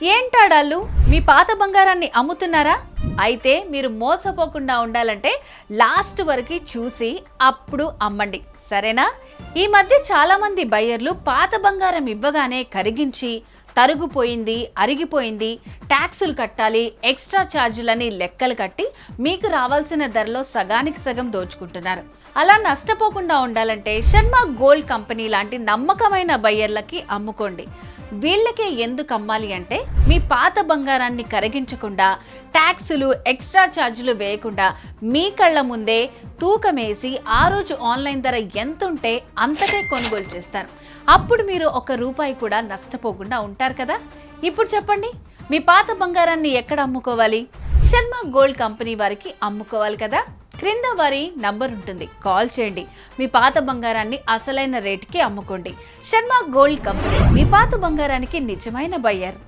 ఏంటాడాళ్ళు మీ పాత బంగారాన్ని అమ్ముతున్నారా? అయితే మీరు మోసపోకుండా ఉండాలంటే లాస్ట్ వరకు చూసి అప్పుడు అమ్మండి, సరేనా? ఈ మధ్య చాలా మంది బయ్యర్లు పాత బంగారం ఇవ్వగానే కరిగించి తరుగుపోయింది, అరిగిపోయింది, ట్యాక్సులు కట్టాలి, ఎక్స్ట్రా ఛార్జీలని లెక్కలు కట్టి మీకు రావాల్సిన ధరలో సగానికి సగం దోచుకుంటున్నారు. అలా నష్టపోకుండా ఉండాలంటే శర్మ గోల్డ్ కంపెనీ లాంటి నమ్మకమైన బయ్యర్లకి అమ్ముకోండి. వీళ్ళకే ఎందుకు అమ్మాలి అంటే, మీ పాత బంగారాన్ని కరిగించకుండా, ట్యాక్సులు ఎక్స్ట్రా ఛార్జీలు వేయకుండా మీ కళ్ళ ముందే తూకమేసి ఆ రోజు ఆన్లైన్ ధర ఎంతుంటే అంతకే కొనుగోలు చేస్తారు. అప్పుడు మీరు ₹1 కూడా నష్టపోకుండా ఉంటారు కదా. ఇప్పుడు చెప్పండి, మీ పాత బంగారాన్ని ఎక్కడ అమ్ముకోవాలి? శర్మ గోల్డ్ కంపెనీ వారికి అమ్ముకోవాలి కదా. క్రింద వారి నంబర్ ఉంటుంది, కాల్ చేయండి. మీ పాత బంగారాన్ని అసలైన రేటుకి అమ్ముకోండి. శర్మ గోల్డ్ కంపెనీ మీ పాత బంగారానికి నిజమైన బయ్యర్.